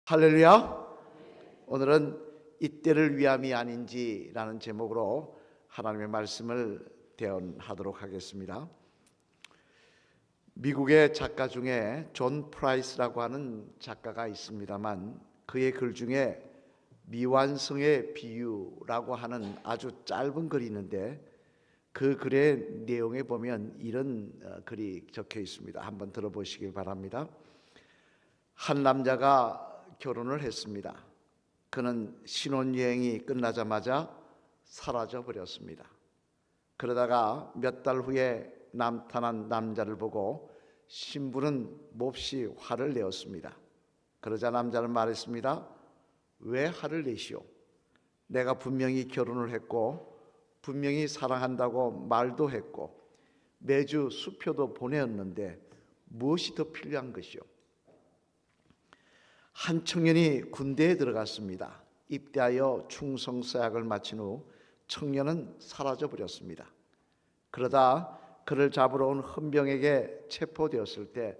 할렐루야. 오늘은 이때를 위함이 아닌지라는 제목으로 하나님의 말씀을 대언하도록 하겠습니다. 미국의 작가 중에 존 프라이스라고 하는 작가가 있습니다만, 그의 글 중에 미완성의 비유라고 하는 아주 짧은 글이 있는데, 그 글의 내용에 보면 이런 글이 적혀 있습니다. 한번 들어보시길 바랍니다. 한 남자가 결혼을 했습니다. 그는 신혼여행이 끝나자마자 사라져 버렸습니다. 그러다가 몇 달 후에 나타난 남자를 보고 신부는 몹시 화를 내었습니다. 그러자 남자는 말했습니다. 왜 화를 내시오? 내가 분명히 결혼을 했고 분명히 사랑한다고 말도 했고 매주 수표도 보내었는데 무엇이 더 필요한 것이오? 한 청년이 군대에 들어갔습니다. 입대하여 충성서약을 마친 후 청년은 사라져 버렸습니다. 그러다 그를 잡으러 온 헌병에게 체포되었을 때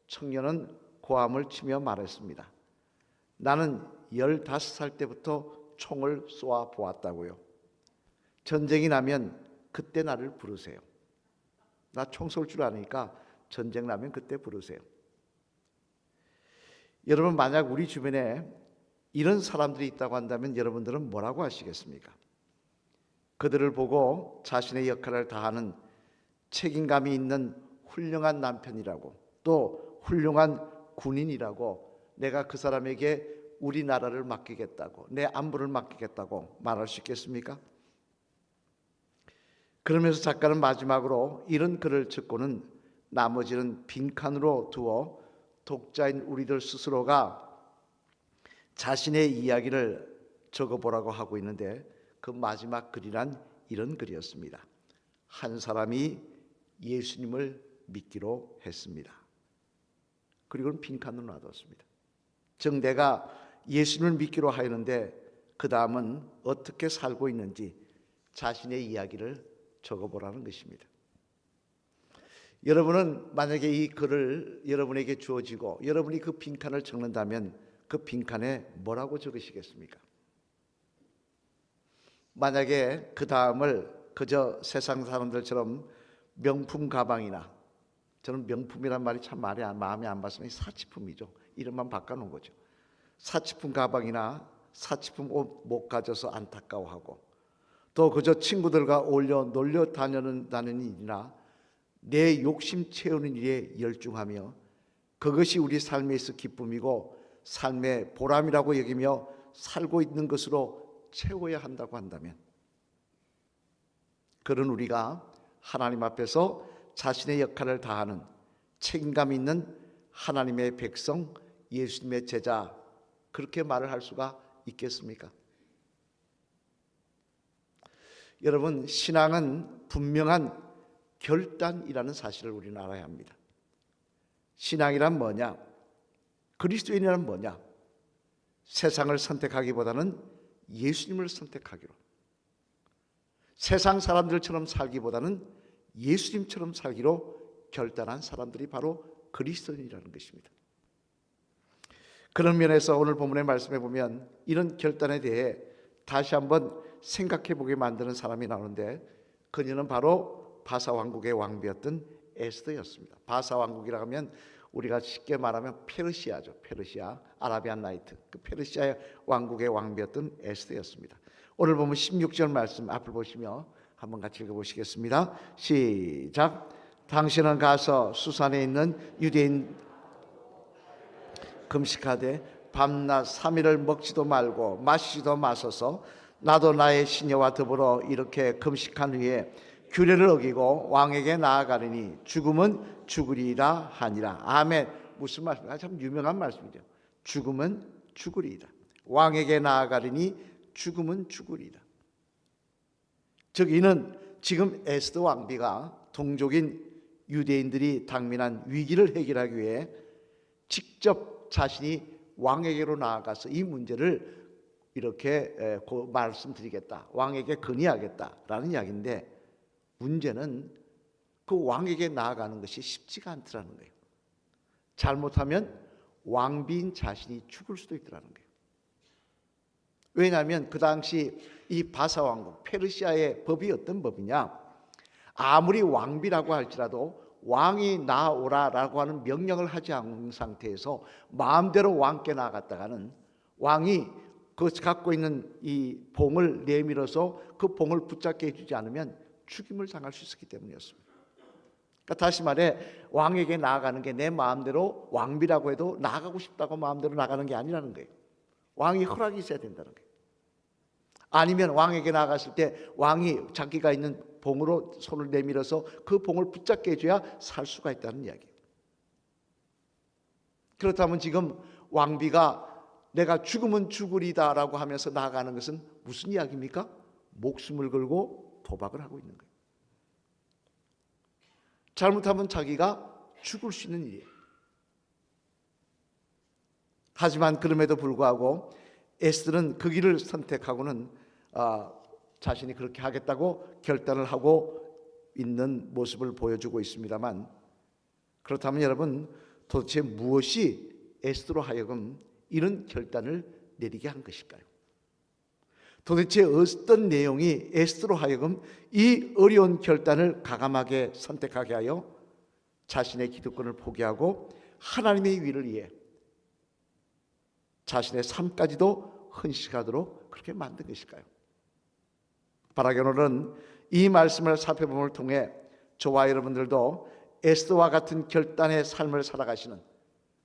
청년은 고함을 치며 말했습니다. 나는 15살 때부터 총을 쏘아 보았다고요. 전쟁이 나면 그때 나를 부르세요. 나 총 쏠 줄 아니까 전쟁 나면 그때 부르세요. 여러분, 만약 우리 주변에 이런 사람들이 있다고 한다면 여러분들은 뭐라고 하시겠습니까? 그들을 보고 자신의 역할을 다하는 책임감이 있는 훌륭한 남편이라고, 또 훌륭한 군인이라고, 내가 그 사람에게 우리나라를 맡기겠다고, 내 안부를 맡기겠다고 말할 수 있겠습니까? 그러면서 작가는 마지막으로 이런 글을 적고는 나머지는 빈칸으로 두어 독자인 우리들 스스로가 자신의 이야기를 적어보라고 하고 있는데, 그 마지막 글이란 이런 글이었습니다. 한 사람이 예수님을 믿기로 했습니다. 그리고는 빈칸으로 놔뒀습니다. 즉 내가 예수님을 믿기로 하였는데 그 다음은 어떻게 살고 있는지 자신의 이야기를 적어보라는 것입니다. 여러분은 만약에 이 글을 여러분에게 주어지고 여러분이 그 빈칸을 적는다면 그 빈칸에 뭐라고 적으시겠습니까? 만약에 그 다음을 그저 세상 사람들처럼 명품 가방이나, 저는 명품이란 말이 참 마음에 안 받습니다. 사치품이죠. 이름만 바꿔놓은 거죠. 사치품 가방이나 사치품 옷 못 가져서 안타까워하고, 또 그저 친구들과 어울려 놀려 다니는 일이나 내 욕심 채우는 일에 열중하며 그것이 우리 삶에 있어 기쁨이고 삶의 보람이라고 여기며 살고 있는 것으로 채워야 한다고 한다면, 그런 우리가 하나님 앞에서 자신의 역할을 다하는 책임감 있는 하나님의 백성, 예수님의 제자, 그렇게 말을 할 수가 있겠습니까? 여러분, 신앙은 분명한 결단이라는 사실을 우리는 알아야 합니다. 신앙이란 뭐냐? 그리스도인이란 뭐냐? 세상을 선택하기보다는 예수님을 선택하기로, 세상 사람들처럼 살기보다는 예수님처럼 살기로 결단한 사람들이 바로 그리스도인이라는 것입니다. 그런 면에서 오늘 본문의 말씀에 보면 이런 결단에 대해 다시 한번 생각해 보게 만드는 사람이 나오는데, 그녀는 바로 바사 왕국의 왕비였던 에스더였습니다. 바사 왕국이라고 하면 우리가 쉽게 말하면 페르시아죠. 페르시아, 아라비안 나이트, 그 페르시아의 왕국의 왕비였던 에스더였습니다. 오늘 보면 16절 말씀 앞을 보시며 한번 같이 읽어보시겠습니다. 시작. 당신은 가서 수산에 있는 유대인 금식하되 밤낮 3일을 먹지도 말고 마시지도 마소서. 나도 나의 시녀와 더불어 이렇게 금식한 후에 규례를 어기고 왕에게 나아가리니 죽음은 죽으리라 하니라. 아멘. 무슨 말씀입니까? 참 유명한 말씀이죠. 죽음은 죽으리라. 왕에게 나아가리니 죽음은 죽으리라. 즉 이는 지금 에스더 왕비가 동족인 유대인들이 당면한 위기를 해결하기 위해 직접 자신이 왕에게로 나아가서 이 문제를 이렇게 말씀드리겠다, 왕에게 건의하겠다라는 이야기인데, 문제는 그 왕에게 나아가는 것이 쉽지가 않더라는 거예요. 잘못하면 왕비인 자신이 죽을 수도 있더라는 거예요. 왜냐하면 그 당시 이 바사 왕국 페르시아의 법이 어떤 법이냐, 아무리 왕비라고 할지라도 왕이 나오라라고 하는 명령을 하지 않은 상태에서 마음대로 왕께 나아갔다가는 왕이 그 갖고 있는 이 봉을 내밀어서 그 봉을 붙잡게 해주지 않으면 죽임을 당할 수 있었기 때문이었습니다. 그러니까 다시 말해 왕에게 나아가는 게 내 마음대로 왕비라고 해도 나아가고 싶다고 마음대로 나가는 게 아니라는 거예요. 왕이 허락이 있어야 된다는 거예요. 아니면 왕에게 나아갔을 때 왕이 자기가 있는 봉으로 손을 내밀어서 그 봉을 붙잡게 해줘야 살 수가 있다는 이야기예요. 그렇다면 지금 왕비가 내가 죽으면 죽으리다 라고 하면서 나아가는 것은 무슨 이야기입니까? 목숨을 걸고 도박을 하고 있는 거예요. 잘못하면 자기가 죽을 수 있는 일이에요. 하지만 그럼에도 불구하고 에스더는 그 길을 선택하고는 자신이 그렇게 하겠다고 결단을 하고 있는 모습을 보여주고 있습니다만, 그렇다면 여러분, 도대체 무엇이 에스더로 하여금 이런 결단을 내리게 한 것일까요? 도대체 어떤 내용이 에스더로 하여금 이 어려운 결단을 과감하게 선택하게 하여 자신의 기득권을 포기하고 하나님의 위를 위해 자신의 삶까지도 헌신하도록 그렇게 만든 것일까요? 바라기는 오늘은 이 말씀을 살펴봄을 통해 저와 여러분들도 에스더와 같은 결단의 삶을 살아가시는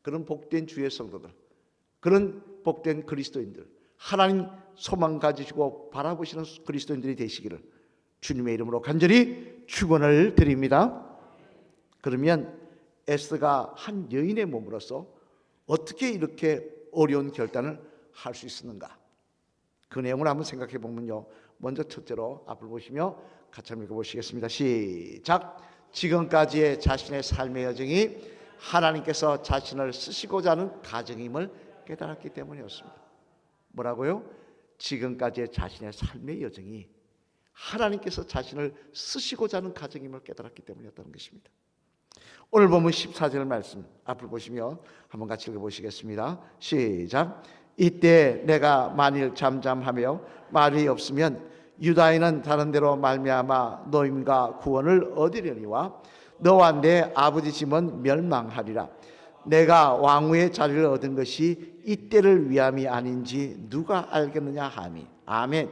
그런 복된 주의 성도들, 그런 복된 그리스도인들, 하나님 소망 가지시고 바라보시는 그리스도인들이 되시기를 주님의 이름으로 간절히 축원을 드립니다. 그러면 에스더가 한 여인의 몸으로서 어떻게 이렇게 어려운 결단을 할 수 있었는가? 그 내용을 한번 생각해 보면요, 먼저 첫째로 앞을 보시며 같이 한번 읽어보시겠습니다. 시작. 지금까지의 자신의 삶의 여정이 하나님께서 자신을 쓰시고자 하는 가정임을 깨달았기 때문이었습니다. 뭐라고요? 지금까지의 자신의 삶의 여정이 하나님께서 자신을 쓰시고자 하는 가정임을 깨달았기 때문이었다는 것입니다. 오늘 보면 14절 말씀 앞을 보시며 한번 같이 읽어보시겠습니다. 시작. 이때 내가 만일 잠잠하며 말이 없으면 유다인은 다른 데로 말미암아 노임과 구원을 얻으려니와 너와 내 아버지 집은 멸망하리라. 내가 왕후의 자리를 얻은 것이 이때를 위함이 아닌지 누가 알겠느냐 하니. 아멘.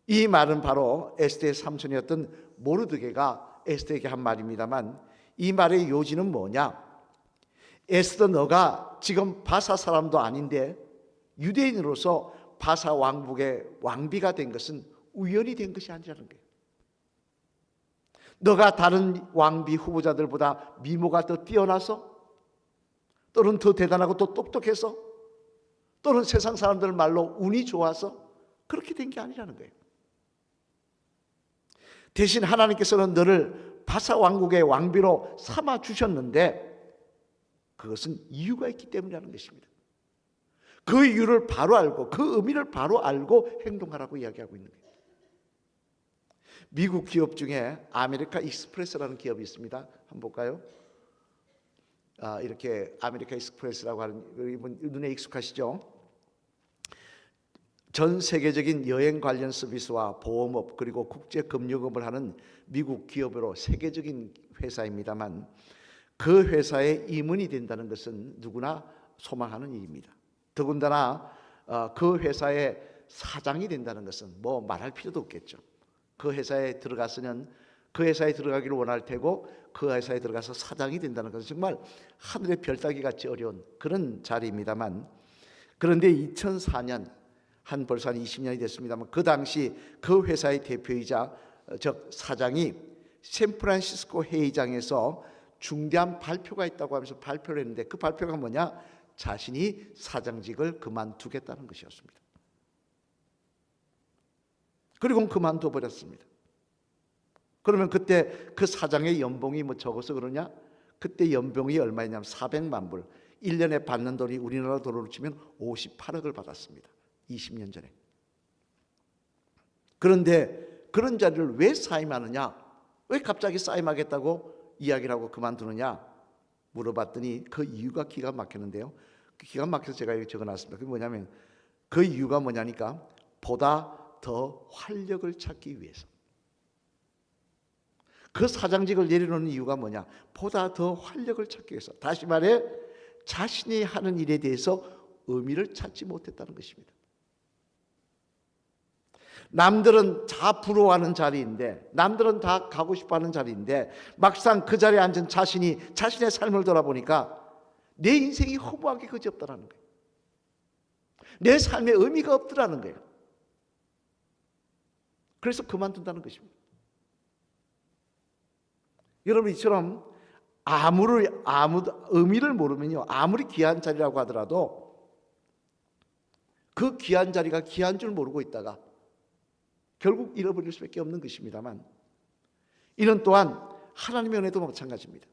이 말은 바로 에스더의 삼촌이었던 모르드게가 에스더에게 한 말입니다만, 이 말의 요지는 뭐냐? 에스더, 너가 지금 바사 사람도 아닌데 유대인으로서 바사 왕국의 왕비가 된 것은 우연이 된 것이 아니라는 거예요. 너가 다른 왕비 후보자들보다 미모가 더 뛰어나서, 또는 더 대단하고 더 똑똑해서, 또는 세상 사람들 말로 운이 좋아서 그렇게 된 게 아니라는 거예요. 대신 하나님께서는 너를 바사 왕국의 왕비로 삼아 주셨는데 그것은 이유가 있기 때문이라는 것입니다. 그 이유를 바로 알고 그 의미를 바로 알고 행동하라고 이야기하고 있는 거예요. 미국 기업 중에 아메리카 익스프레스라는 기업이 있습니다. 한번 볼까요? 이렇게 아메리카 익스프레스라고 하는, 여러분 눈에 익숙하시죠? 전 세계적인 여행 관련 서비스와 보험업 그리고 국제 금융업을 하는 미국 기업으로 세계적인 회사입니다만, 그 회사에 임원이 된다는 것은 누구나 소망하는 일입니다. 더군다나 그 회사의 사장이 된다는 것은 뭐 말할 필요도 없겠죠. 그 회사에 들어갔으면 그 회사에 들어가기를 원할 테고, 그 회사에 들어가서 사장이 된다는 것은 정말 하늘의 별따기 같이 어려운 그런 자리입니다만, 그런데 2004년 한 벌써 한 20년이 됐습니다만, 그 당시 그 회사의 대표이자 즉 사장이 샌프란시스코 회의장에서 중대한 발표가 있다고 하면서 발표를 했는데, 그 발표가 뭐냐? 자신이 사장직을 그만두겠다는 것이었습니다. 그리고 그만둬 버렸습니다. 그러면 그때 그 사장의 연봉이 뭐 적어서 그러냐? 그때 연봉이 얼마였냐면 400만 불, 1년에 받는 돈이 우리나라 돈으로 치면 58억을 받았습니다. 20년 전에. 그런데 그런 자리를 왜 사임하느냐? 왜 갑자기 사임하겠다고 이야기를 하고 그만두느냐? 물어봤더니 그 이유가 기가 막혔는데요. 그 기가 막혀서 제가 이렇게 적어놨습니다. 그게 뭐냐면 그 이유가 뭐냐니까 보다 더 활력을 찾기 위해서. 그 사장직을 내려놓는 이유가 뭐냐? 보다 더 활력을 찾기 위해서. 다시 말해 자신이 하는 일에 대해서 의미를 찾지 못했다는 것입니다. 남들은 다 부러워하는 자리인데, 남들은 다 가고 싶어하는 자리인데 막상 그 자리에 앉은 자신이 자신의 삶을 돌아보니까 내 인생이 허무하게 그지없다라는 거예요. 내 삶에 의미가 없더라는 거예요. 그래서 그만둔다는 것입니다. 여러분 이처럼 아무 의미를 모르면요, 아무리 귀한 자리라고 하더라도 그 귀한 자리가 귀한 줄 모르고 있다가 결국 잃어버릴 수밖에 없는 것입니다만, 이는 또한 하나님의 은혜도 마찬가지입니다.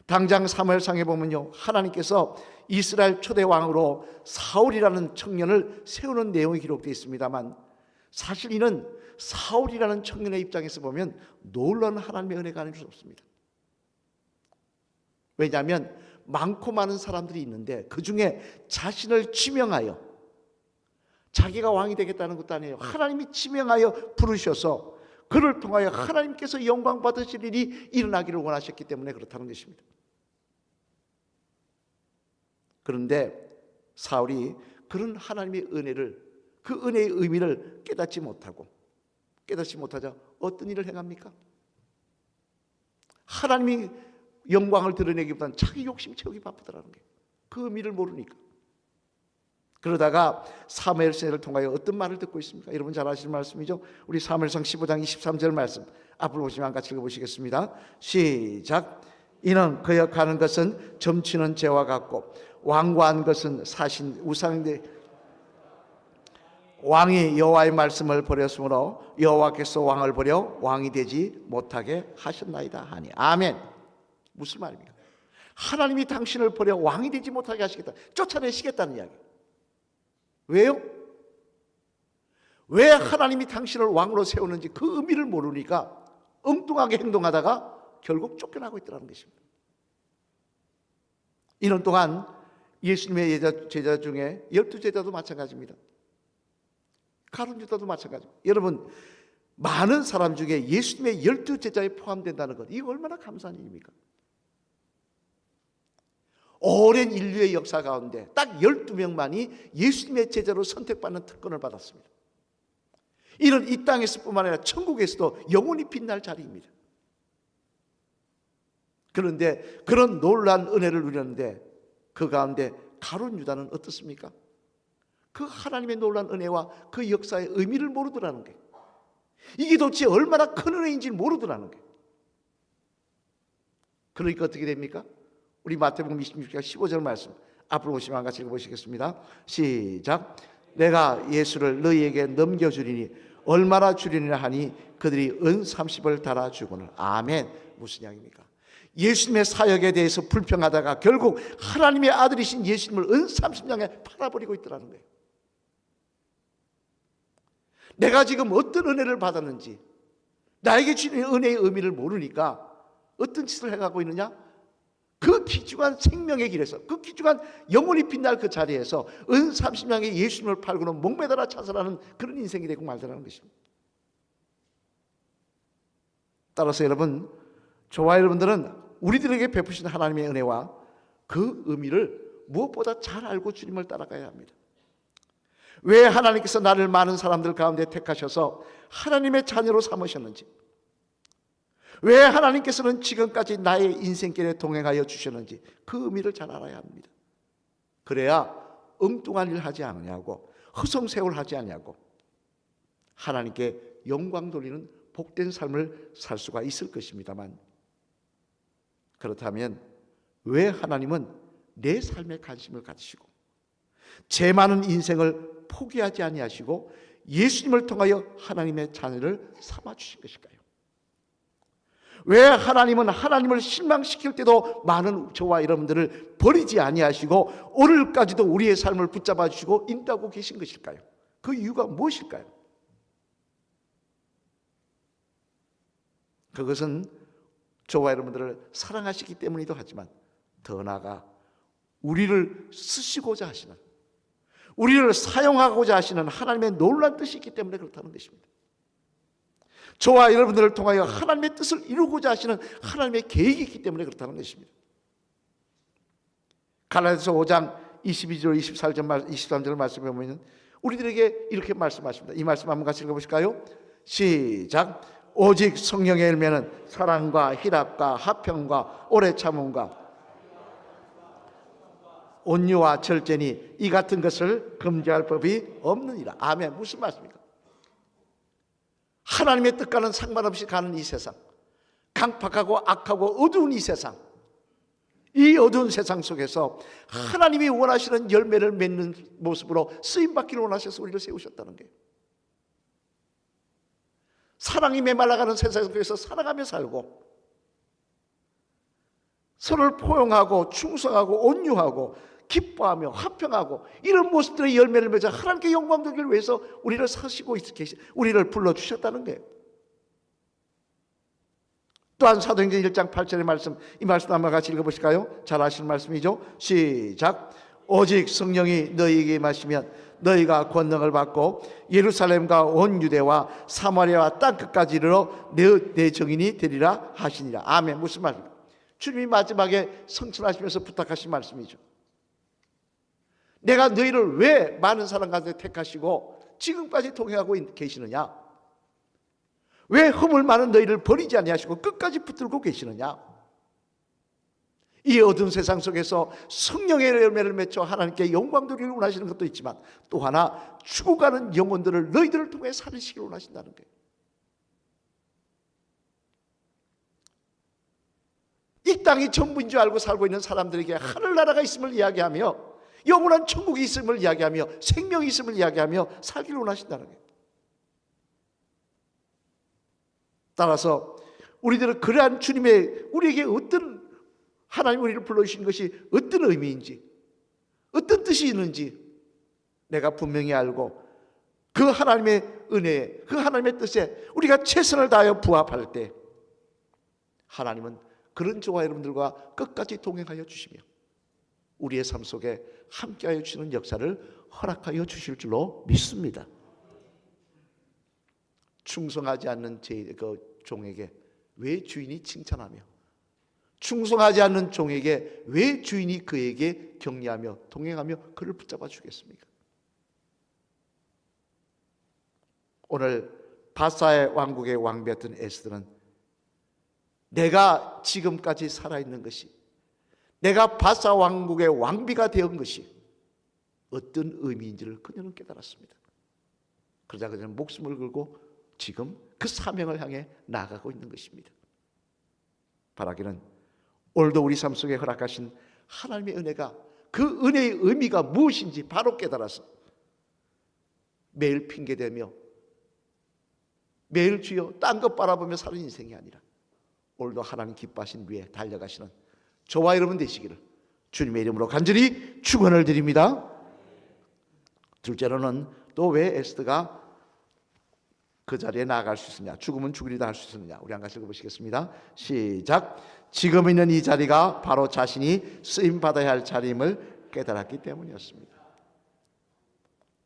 당장 사무엘상에 보면요, 하나님께서 이스라엘 초대 왕으로 사울이라는 청년을 세우는 내용이 기록되어 있습니다만, 사실 이는 사울이라는 청년의 입장에서 보면 놀라운 하나님의 은혜가 아닐 수 없습니다. 왜냐하면 많고 많은 사람들이 있는데 그 중에 자신을 지명하여 자기가 왕이 되겠다는 것도 아니에요. 하나님이 지명하여 부르셔서 그를 통하여 하나님께서 영광 받으실 일이 일어나기를 원하셨기 때문에 그렇다는 것입니다. 그런데 사울이 그런 하나님의 은혜를, 그 은혜의 의미를 깨닫지 못하자 어떤 일을 행합니까? 하나님이 영광을 드러내기보다는 자기 욕심 채우기 바쁘더라는 거예요. 그 의미를 모르니까. 그러다가 사무엘상을 통하여 어떤 말을 듣고 있습니까? 여러분 잘 아시는 말씀이죠. 우리 사무엘상 15장 23절 말씀 앞으로 보시면 같이 읽어보시겠습니다. 시작. 이는 그여 가는 것은 점치는 죄와 같고 완고한 것은 사신 우상대 왕이 여호와의 말씀을 버렸으므로 여호와께서 왕을 버려 왕이 되지 못하게 하셨나이다 하니. 아멘. 무슨 말입니까? 하나님이 당신을 버려 왕이 되지 못하게 하시겠다, 쫓아내시겠다는 이야기. 왜요? 왜 하나님이 당신을 왕으로 세우는지 그 의미를 모르니까 엉뚱하게 행동하다가 결국 쫓겨나고 있더라는 것입니다. 이런 동안 예수님의 제자 중에 12제자도 마찬가지입니다. 가룟 유다도 마찬가지입니다. 여러분, 많은 사람 중에 예수님의 12제자에 포함된다는 것, 이거 얼마나 감사한 일입니까? 오랜 인류의 역사 가운데 딱 12명만이 예수님의 제자로 선택받는 특권을 받았습니다. 이는 이 땅에서 뿐만 아니라 천국에서도 영원히 빛날 자리입니다. 그런데 그런 놀라운 은혜를 누렸는데 그 가운데 가룟 유다는 어떻습니까? 그 하나님의 놀라운 은혜와 그 역사의 의미를 모르더라는 거예요. 이게 도대체 얼마나 큰 은혜인지 모르더라는 거예요. 그러니까 어떻게 됩니까? 우리 마태복음 26장 15절 말씀 앞으로 오시면 같이 읽어보시겠습니다. 시작. 내가 예수를 너희에게 넘겨주리니 얼마나 주리냐 하니 그들이 은 30을 달아주고는. 아멘. 무슨 이야기입니까? 예수님의 사역에 대해서 불평하다가 결국 하나님의 아들이신 예수님을 은 30냥에 팔아버리고 있더라는 거예요. 내가 지금 어떤 은혜를 받았는지, 나에게 주는 은혜의 의미를 모르니까 어떤 짓을 해가고 있느냐? 그 귀중한 생명의 길에서, 그 귀중한 영원히 빛날 그 자리에서 은 30냥에 예수님을 팔고는 목매달아 자살하는 그런 인생이 되고 말더라는 것입니다. 따라서 여러분, 저와 여러분들은 우리들에게 베푸신 하나님의 은혜와 그 의미를 무엇보다 잘 알고 주님을 따라가야 합니다. 왜 하나님께서 나를 많은 사람들 가운데 택하셔서 하나님의 자녀로 삼으셨는지, 왜 하나님께서는 지금까지 나의 인생길에 동행하여 주셨는지 그 의미를 잘 알아야 합니다. 그래야 엉뚱한 일 하지 않냐고, 허송세월 하지 않냐고, 하나님께 영광 돌리는 복된 삶을 살 수가 있을 것입니다만, 그렇다면 왜 하나님은 내 삶에 관심을 가지시고 제 많은 인생을 포기하지 아니하시고 예수님을 통하여 하나님의 자녀를 삼아주신 것일까요? 왜 하나님은 하나님을 실망시킬 때도 많은 저와 여러분들을 버리지 아니하시고 오늘까지도 우리의 삶을 붙잡아 주시고 인도하고 계신 것일까요? 그 이유가 무엇일까요? 그것은 저와 여러분들을 사랑하시기 때문이기도 하지만 더 나아가 우리를 쓰시고자 하시는, 우리를 사용하고자 하시는 하나님의 놀라운 뜻이 있기 때문에 그렇다는 것입니다. 저와 여러분들을 통하여 하나님의 뜻을 이루고자 하시는 하나님의 계획이 있기 때문에 그렇다는 것입니다. 갈라디아서 5장 22절 23절 말씀에 보면 우리들에게 이렇게 말씀하십니다. 이 말씀 한번 같이 읽어보실까요? 시작. 오직 성령의 열매는 사랑과 희락과 화평과 오래 참음과 온유와 절제니 이 같은 것을 금지할 법이 없느니라. 아멘. 무슨 말씀입니까? 하나님의 뜻과는 상관없이 가는 이 세상, 강팍하고 악하고 어두운 이 세상, 이 어두운 세상 속에서 하나님이 원하시는 열매를 맺는 모습으로 쓰임받기를 원하셔서 우리를 세우셨다는 거예요. 사랑이 메말라가는 세상 속에서 사랑하며 살고, 서로를 포용하고 충성하고 온유하고 기뻐하며 화평하고, 이런 모습들의 열매를 맺어 하나님께 영광 돌리기 위해서 우리를 사시고 우리를 불러주셨다는 거예요. 또한 사도행전 1장 8절의 말씀, 이 말씀 한번 같이 읽어보실까요? 잘 아시는 말씀이죠. 시작. 오직 성령이 너희에게 임하시면 너희가 권능을 받고 예루살렘과 온 유대와 사마리아와 땅끝까지 이르러 내 증인이 되리라 하시니라. 아멘. 무슨 말입니까? 주님이 마지막에 성천하시면서 부탁하신 말씀이죠. 내가 너희를 왜 많은 사람 가운데 택하시고 지금까지 동행하고 계시느냐? 왜 허물 많은 너희를 버리지 아니하시고 끝까지 붙들고 계시느냐? 이 어두운 세상 속에서 성령의 열매를 맺어 하나님께 영광 돌리기를 원하시는 것도 있지만, 또 하나 죽어가는 영혼들을 너희들을 통해 살리시기를 원하신다는 거예요. 이 땅이 전부인 줄 알고 살고 있는 사람들에게 하늘나라가 있음을 이야기하며, 영원한 천국이 있음을 이야기하며, 생명이 있음을 이야기하며 살기를 원하신다는 거예요. 따라서 우리들은 그러한 주님의 우리에게 어떤, 하나님 우리를 불러주신 것이 어떤 의미인지, 어떤 뜻이 있는지 내가 분명히 알고, 그 하나님의 은혜에, 그 하나님의 뜻에 우리가 최선을 다하여 부합할 때 하나님은 그런 저와 여러분들과 끝까지 동행하여 주시며 우리의 삶 속에 함께하여 주시는 역사를 허락하여 주실 줄로 믿습니다. 충성하지 않는 그 종에게 왜 주인이 칭찬하며, 충성하지 않는 종에게 왜 주인이 그에게 격려하며 동행하며 그를 붙잡아 주겠습니까? 오늘 바사의 왕국의 왕비였던 에스더는 내가 지금까지 살아있는 것이, 내가 바사 왕국의 왕비가 되은 것이 어떤 의미인지를 그녀는 깨달았습니다. 그러자 그녀는 목숨을 걸고 지금 그 사명을 향해 나아가고 있는 것입니다. 바라기는 오늘도 우리 삶 속에 허락하신 하나님의 은혜가, 그 은혜의 의미가 무엇인지 바로 깨달아서 매일 핑계대며 매일 주여 딴 것 바라보며 사는 인생이 아니라 오늘도 하나님 기뻐하신 위에 달려가시는 저와 여러분 되시기를 주님의 이름으로 간절히 축원을 드립니다. 둘째로는 또 왜 에스더가 그 자리에 나아갈 수 있느냐, 죽으면 죽으리다 할 수 있느냐, 우리 한 가지 읽어보시겠습니다. 시작. 지금 있는 이 자리가 바로 자신이 쓰임받아야 할 자리임을 깨달았기 때문이었습니다.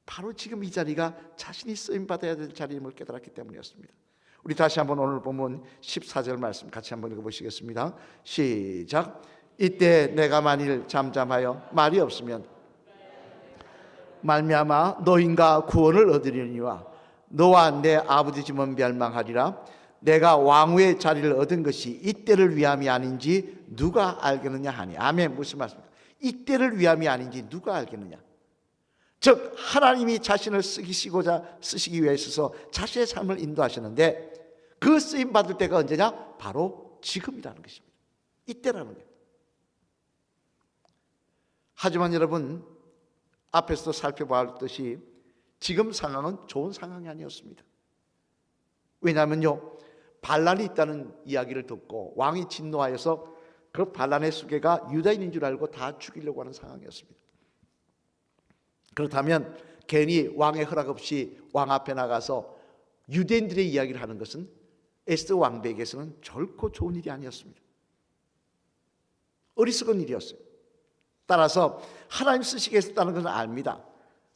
바로 지금 이 자리가 자신이 쓰임받아야 될 자리임을 깨달았기 때문이었습니다. 우리 다시 한번 오늘 본문 14절 말씀 같이 한번 읽어보시겠습니다. 시작. 이때 내가 만일 잠잠하여 말이 없으면 말미암아 노인과 구원을 얻으려니와 너와 내 아버지 집은 멸망하리라. 내가 왕후의 자리를 얻은 것이 이때를 위함이 아닌지 누가 알겠느냐 하니. 아멘. 무슨 말씀입니까? 이때를 위함이 아닌지 누가 알겠느냐. 즉 하나님이 자신을 쓰시기 위해 있어서 자신의 삶을 인도하시는데, 그 쓰임 받을 때가 언제냐? 바로 지금이라는 것입니다. 이때라는 거예요. 하지만 여러분, 앞에서도 살펴보았듯이 지금 상황은 좋은 상황이 아니었습니다. 왜냐하면요, 반란이 있다는 이야기를 듣고 왕이 진노하여서 그 반란의 수괴가 유다인인 줄 알고 다 죽이려고 하는 상황이었습니다. 그렇다면 괜히 왕의 허락 없이 왕 앞에 나가서 유대인들의 이야기를 하는 것은 에스더 왕비에게서는 결코 좋은 일이 아니었습니다. 어리석은 일이었어요. 따라서 하나님 쓰시겠다는 것은 압니다.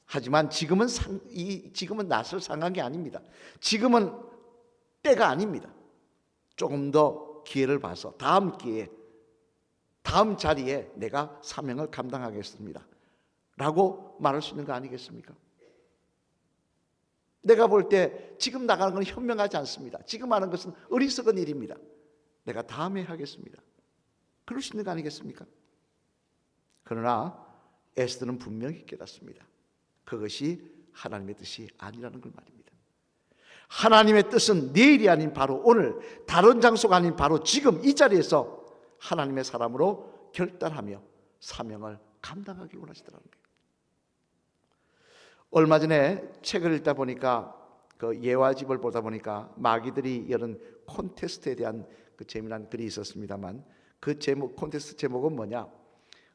하지만 지금은 낯설 상황이 아닙니다. 지금은 때가 아닙니다. 조금 더 기회를 봐서 다음 기회에, 다음 자리에 내가 사명을 감당하겠습니다 라고 말할 수 있는 거 아니겠습니까? 내가 볼 때 지금 나가는 건 현명하지 않습니다. 지금 하는 것은 어리석은 일입니다. 내가 다음에 하겠습니다. 그럴 수 있는 거 아니겠습니까? 그러나 에스더는 분명히 깨닫습니다. 그것이 하나님의 뜻이 아니라는 걸 말입니다. 하나님의 뜻은 내일이 아닌 바로 오늘, 다른 장소가 아닌 바로 지금 이 자리에서 하나님의 사람으로 결단하며 사명을 감당하길 원하시더라는 거예요. 얼마 전에 책을 읽다 보니까 그 예화집을 보다 보니까 마귀들이 여는 콘테스트에 대한 그 재미난 글이 있었습니다만, 그 제목, 콘테스트 제목은 뭐냐?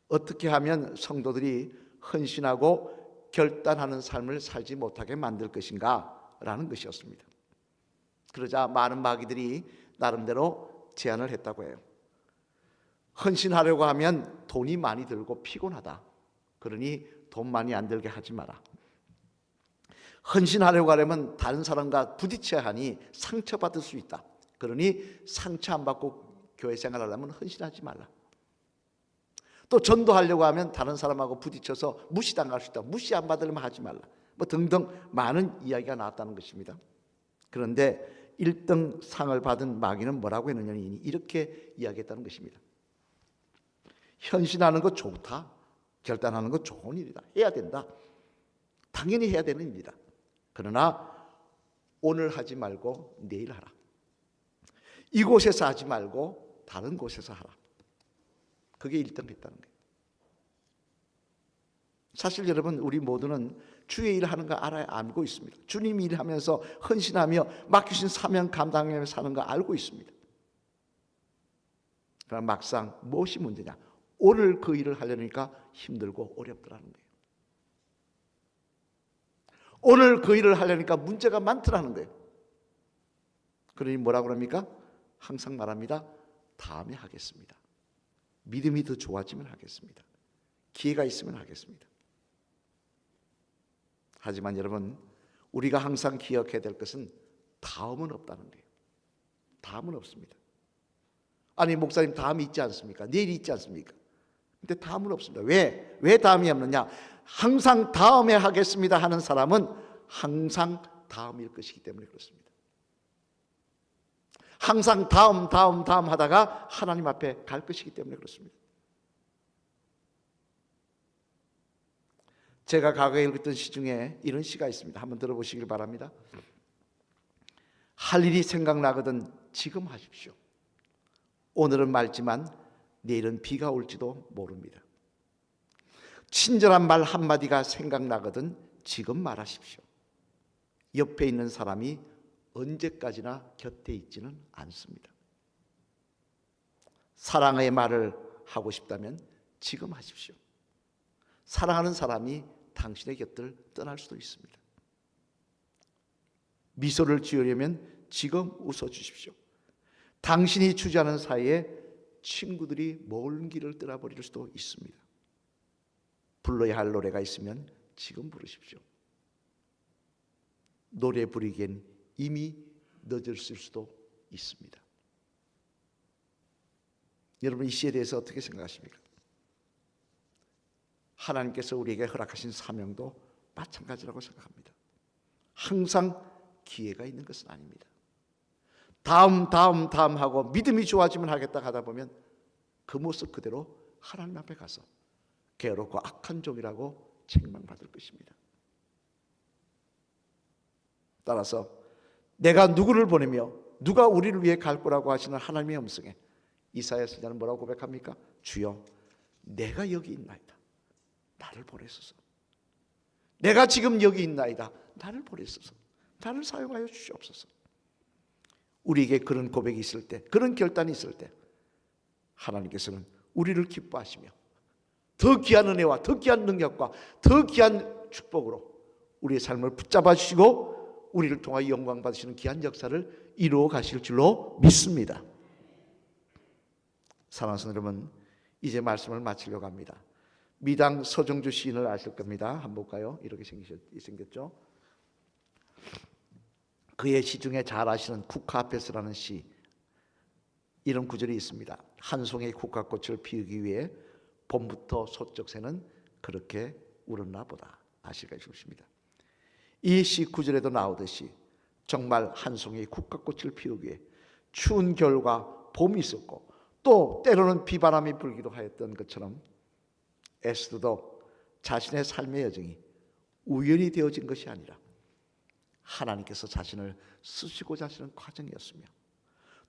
어떻게 하면 성도들이 헌신하고 결단하는 삶을 살지 못하게 만들 것인가? 라는 것이었습니다. 그러자 많은 마귀들이 나름대로 제안을 했다고 해요. 헌신하려고 하면 돈이 많이 들고 피곤하다. 그러니 돈 많이 안 들게 하지 마라. 헌신하려고 하려면 다른 사람과 부딪혀야 하니 상처받을 수 있다. 그러니 상처 안 받고 교회 생활하려면 헌신하지 말라. 또 전도하려고 하면 다른 사람하고 부딪혀서 무시당할 수 있다. 무시 안 받으려면 하지 말라. 뭐 등등 많은 이야기가 나왔다는 것입니다. 그런데 1등 상을 받은 마귀는 뭐라고 했느냐, 이렇게 이야기했다는 것입니다. 헌신하는 거 좋다. 결단하는 거 좋은 일이다. 해야 된다. 당연히 해야 되는 일이다. 그러나 오늘 하지 말고 내일 하라. 이곳에서 하지 말고 다른 곳에서 하라. 그게 1등 했다는 거예요. 사실 여러분, 우리 모두는 주의 일을 하는 거 알고 있습니다. 주님 일하면서 헌신하며 맡기신 사명 감당하며 사는 거 알고 있습니다. 그러나 막상 무엇이 문제냐? 오늘 그 일을 하려니까 힘들고 어렵더라는 거예요. 오늘 그 일을 하려니까 문제가 많더라는 거예요. 그러니 뭐라고 합니까? 항상 말합니다. 다음에 하겠습니다. 믿음이 더 좋아지면 하겠습니다. 기회가 있으면 하겠습니다. 하지만 여러분, 우리가 항상 기억해야 될 것은 다음은 없다는 거예요. 다음은 없습니다. 아니 목사님, 다음이 있지 않습니까? 내일이 있지 않습니까? 근데 다음은 없습니다. 왜 다음이 없느냐? 항상 다음에 하겠습니다 하는 사람은 항상 다음일 것이기 때문에 그렇습니다. 항상 다음 하다가 하나님 앞에 갈 것이기 때문에 그렇습니다. 제가 과거에 읽었던 시 중에 이런 시가 있습니다. 한번 들어보시길 바랍니다. 할 일이 생각나거든 지금 하십시오. 오늘은 맑지만 내일은 비가 올지도 모릅니다. 친절한 말 한마디가 생각나거든 지금 말하십시오. 옆에 있는 사람이 언제까지나 곁에 있지는 않습니다. 사랑의 말을 하고 싶다면 지금 하십시오. 사랑하는 사람이 당신의 곁을 떠날 수도 있습니다. 미소를 지으려면 지금 웃어주십시오. 당신이 주지 않은 사이에 친구들이 먼 길을 떠나버릴 수도 있습니다. 불러야 할 노래가 있으면 지금 부르십시오. 노래 부르기엔 이미 늦었을 수도 있습니다. 여러분, 이 시에 대해서 어떻게 생각하십니까? 하나님께서 우리에게 허락하신 사명도 마찬가지라고 생각합니다. 항상 기회가 있는 것은 아닙니다. 다음 하고 믿음이 좋아지면 하겠다 하다 보면 그 모습 그대로 하나님 앞에 가서 괴롭고 악한 종이라고 책망받을 것입니다. 따라서 내가 누구를 보내며 누가 우리를 위해 갈 거라고 하시는 하나님의 음성에 이사야 선지자는 뭐라고 고백합니까? 주여, 내가 여기 있나이다. 나를 보내소서. 내가 지금 여기 있나이다. 나를 보내소서. 나를 사용하여 주시옵소서. 우리에게 그런 고백이 있을 때, 그런 결단이 있을 때 하나님께서는 우리를 기뻐하시며 더 귀한 은혜와 더 귀한 능력과 더 귀한 축복으로 우리의 삶을 붙잡아 주시고 우리를 통하여 영광 받으시는 귀한 역사를 이루어 가실 줄로 믿습니다. 사랑하는 여러분, 이제 말씀을 마치려고 합니다. 미당 서정주 시인을 아실 겁니다. 한번 볼까요? 이렇게 생겼죠. 그의 시 중에 잘 아시는 국화 앞에서라는 시, 이런 구절이 있습니다. 한 송이 국화꽃을 피우기 위해 봄부터 소쩍새는 그렇게 울었나 보다. 아실까 싶습니다. 이 시 구절에도 나오듯이 정말 한 송이 국화꽃을 피우기 위해 추운 겨울과 봄이 있었고 또 때로는 비바람이 불기도 하였던 것처럼 에스더도 자신의 삶의 여정이 우연히 되어진 것이 아니라 하나님께서 자신을 쓰시고자 하시는 과정이었으며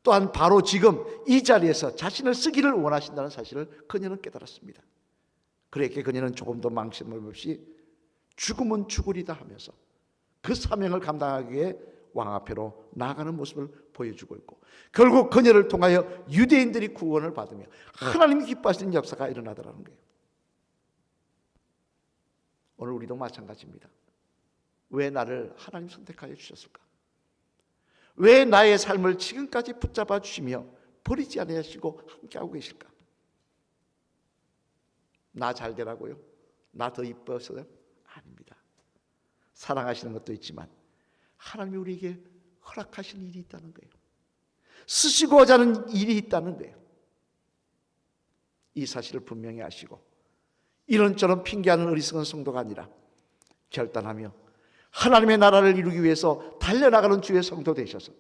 또한 바로 지금 이 자리에서 자신을 쓰기를 원하신다는 사실을 그녀는 깨달았습니다. 그렇게 그녀는 조금도 망설임 없이 죽으면 죽으리다 하면서 그 사명을 감당하기 위해 왕 앞으로 나아가는 모습을 보여주고 있고 결국 그녀를 통하여 유대인들이 구원을 받으며 하나님이 기뻐하시는 역사가 일어나더라는 거예요. 오늘 우리도 마찬가지입니다. 왜 나를 하나님 선택하여 주셨을까? 왜 나의 삶을 지금까지 붙잡아 주시며 버리지 아니하시고 함께하고 계실까? 나 잘 되라고요? 나 더 이뻐서요? 아닙니다. 사랑하시는 것도 있지만 하나님이 우리에게 허락하신 일이 있다는 거예요. 쓰시고자 하는 일이 있다는 거예요. 이 사실을 분명히 아시고 이런저런 핑계하는 어리석은 성도가 아니라 결단하며 하나님의 나라를 이루기 위해서 달려나가는 주의 성도 되셔서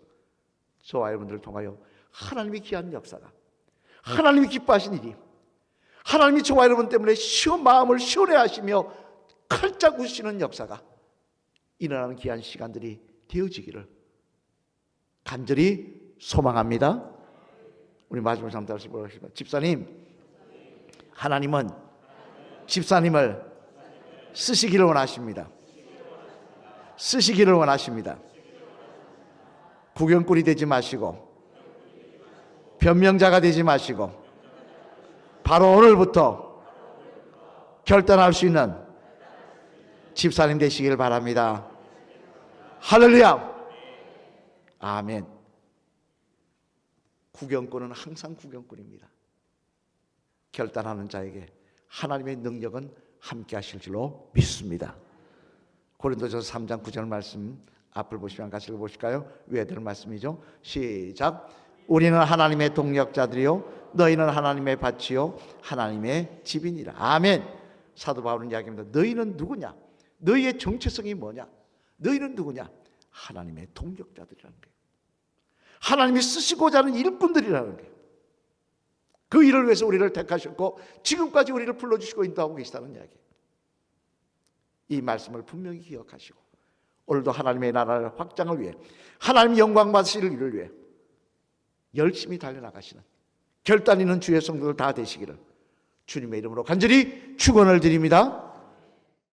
저와 여러분들을 통하여 하나님의 귀한 역사가, 하나님이 기뻐하신 일이, 하나님이 저와 여러분 때문에 마음을 시원해하시며 칼짝 웃으시는 역사가 일어나는 귀한 시간들이 되어지기를 간절히 소망합니다. 우리 마지막 잠다시 보겠습니다. 집사님, 하나님은 집사님을 쓰시기를 원하십니다. 쓰시기를 원하십니다. 구경꾼이 되지 마시고 변명자가 되지 마시고 바로 오늘부터 결단할 수 있는 집사님 되시길 바랍니다. 할렐루야. 아멘. 구경꾼은 항상 구경꾼입니다. 결단하는 자에게 하나님의 능력은 함께 하실 줄로 믿습니다. 고린도전서 3장 9절 말씀 앞을 보시면 같이 읽어보실까요? 외들 말씀이죠. 시작. 우리는 하나님의 동역자들이요 너희는 하나님의 밭이요 하나님의 집이니라. 아멘. 사도 바울은 이야기합니다. 너희는 누구냐? 너희의 정체성이 뭐냐? 너희는 누구냐? 하나님의 동역자들이라는 거예요. 하나님이 쓰시고자 하는 일꾼들이라는 거예요. 그 일을 위해서 우리를 택하셨고 지금까지 우리를 불러주시고 인도하고 계시다는 이야기예요. 이 말씀을 분명히 기억하시고 오늘도 하나님의 나라를 확장을 위해 하나님 영광 받으실 일을 위해 열심히 달려나가시는 결단 있는 주의 성도들 다 되시기를 주님의 이름으로 간절히 축원을 드립니다.